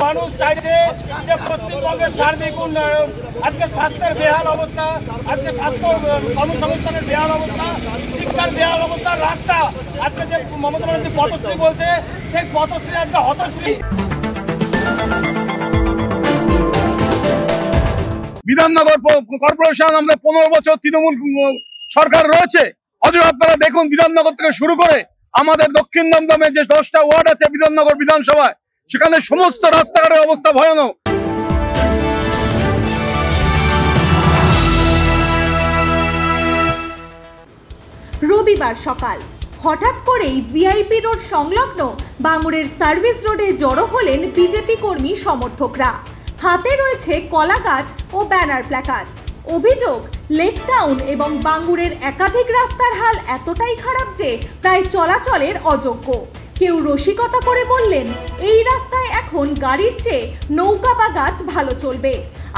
মানুষ চাইছে যে পশ্চিমবঙ্গের সার্বিক উন্নয়ন, আজকে স্বাস্থ্যের বেহাল অবস্থা, আজকে স্বাস্থ্য কর্মসংস্থানের বেহাল অবস্থা, শিক্ষার বেহাল অবস্থা, রাস্তা আজকে যে মমতা ব্যানার্জি পথশ্রী বলছে সেই পথশ্রী আজকে হতশ্রী। বিধাননগর কর্পোরেশন আমরা 15 বছর তৃণমূল সরকার রয়েছে, অথচ আপনারা দেখুন বিধাননগর থেকে শুরু করে আমাদের দক্ষিণ দমদমে যে 10টা ওয়ার্ড আছে বিধাননগর বিধানসভায়, সেখানে সমস্ত রাস্তাঘাটের অবস্থা ভয়ানক। রবিবার সকাল হঠাৎ করেই ভিআইপি রোড সংলগ্ন বাঙুরের সার্ভিস রোডে জড়ো হলেন বিজেপি কর্মী সমর্থকরা। হাতে রয়েছে কলা গাছ ও ব্যানার প্ল্যাকার্ড। অভিযোগ, লেক টাউন এবং বাঙুরের একাধিক রাস্তার হাল এতটাই খারাপ যে প্রায় চলাচলের অযোগ্য। কেউ রসিকতা করে বললেন, এই রাস্তায় এখন গাড়ির চেয়ে নৌকা বা গাছ ভালো চলবে।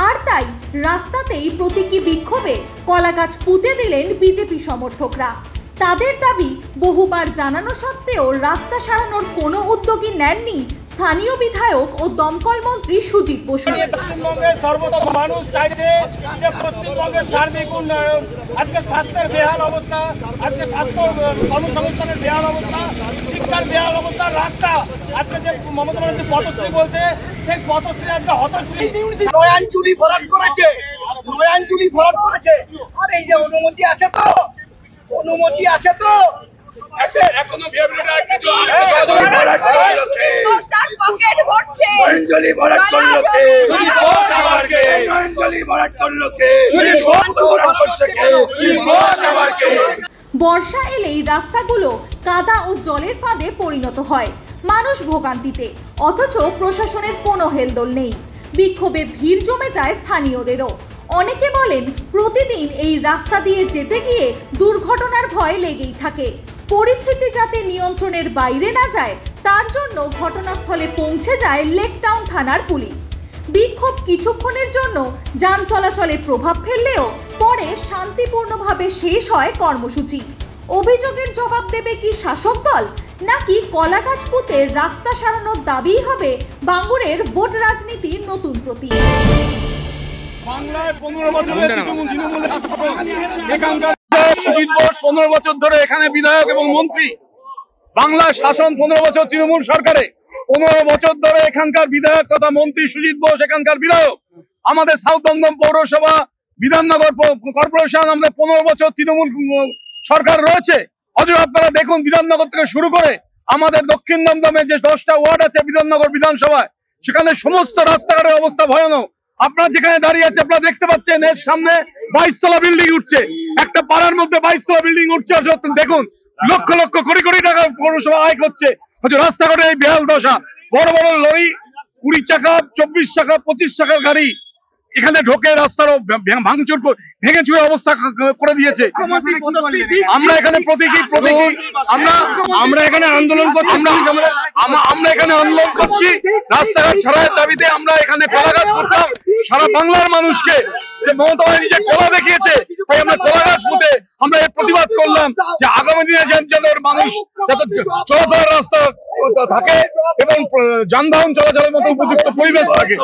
আর তাই রাস্তাতেই প্রতীকী বিক্ষোভে কলা গাছ পুঁতে দিলেন বিজেপি সমর্থকরা। তাদের দাবি, বহুবার জানানো সত্ত্বেও রাস্তা সারানোর কোনো উদ্যোগই নেননি স্থানীয় বিধায়ক ও দমকল মন্ত্রী সুজিত বসু। পশ্চিমবঙ্গের সর্বদা মানুষ চাইছে যে পশ্চিমবঙ্গের সার্বিক উন্নয়ন, আজকে স্বাস্থ্যের বেহাল অবস্থা, আজকে স্বাস্থ্য কর্মসংস্থানের বেহাল অবস্থা, শিক্ষার বেহাল অবস্থা, রাস্তা আজকে যে মমতা ব্যানার্জি পথশ্রী বলছে সেই পথশ্রী আজকে হতশ্রী। নয়াঞ্জলি ভরাট করেছে, নয়াঞ্জলি ভরাট করেছে। আর এই যে অনুমতি আছে তো, অনুমতি আছে তো এখনো বর্ষা এলেই রাস্তাগুলো কাদা ও জলের ফাঁদে পরিণত হয়, মানুষ ভোগান্তিতে, অথচ প্রশাসনের কোনো হেলদোল নেই। বিক্ষোভে ভিড় জমে যায় স্থানীয়দেরও। অনেকে বলেন, প্রতিদিন এই রাস্তা দিয়ে যেতে গিয়ে দুর্ঘটনার ভয় লেগেই থাকে। পরিস্থিতি যাতে নিয়ন্ত্রণের বাইরে না যায় তার জন্য ঘটনাস্থলে পৌঁছে যায় লেক টাউন থানার পুলিশ। বিক্ষোভ কিছুক্ষণের জন্য যান চলাচলে প্রভাব ফেললেও পরে শান্তিপূর্ণভাবে শেষ হয় কর্মসূচি। অভিযোগের জবাব দেবে কি শাসক দল, নাকি কলা গাছ পুঁতে রাস্তা সারানোর দাবিই হবে বাঙুরের ভোট রাজনীতির নতুন প্রতীক? বাংলায় 15 বছর সুজিত বোস 15 বছর ধরে এখানে বিধায়ক এবং মন্ত্রী। বাংলার শাসন 15 বছর তৃণমূল সরকারে, 15 বছর ধরে এখানকার বিধায়ক তথা মন্ত্রী সুজিত বোস এখানকার বিধায়ক। আমাদের সাউথ দমদম পৌরসভা বিধাননগর কর্পোরেশন আমরা 15 বছর তৃণমূল সরকার রয়েছে, অথচ আপনারা দেখুন বিধাননগর থেকে শুরু করে আমাদের দক্ষিণ দমদমে যে 10টা ওয়ার্ড আছে বিধাননগর বিধানসভায়, সেখানে সমস্ত রাস্তাঘাটের অবস্থা ভয়ানক। আপনারা যেখানে দাঁড়িয়ে আছে আপনারা দেখতে পাচ্ছেন এর সামনে 22 তলা বিল্ডিং উঠছে, একটা পাড়ার মধ্যে 22 তলা বিল্ডিং উঠছে। দেখুন লক্ষ লক্ষ কোটি কোটি টাকা পৌরসভা আয় করছে, হয়তো রাস্তাঘাটে এই বেহাল দশা। বড় বড় লরি 20 চাকা 24 চাকা 25 চাকার গাড়ি এখানে ঢোকে, রাস্তারও ভাঙচুর ভেঙে চুরে অবস্থা করে দিয়েছে। আমরা এখানে প্রতীকী আমরা এখানে আন্দোলন করছি, আমরা এখানে আন্দোলন করছি রাস্তাঘাট সারাইয়ের দাবিতে। আমরা এখানে কলা গাছ করতাম সারা বাংলার মানুষকে, যে মমতা ব্যানার্জি যে কলা দেখিয়েছে, তাই আমরা কলা গাছ পুঁতে আমরা এর প্রতিবাদ করলাম যে আগামী দিনে যাতে মানুষ যাতে চলাফেরার রাস্তা থাকে এবং যানবাহন চলাচলের মতো উপযুক্ত পরিবেশ থাকে।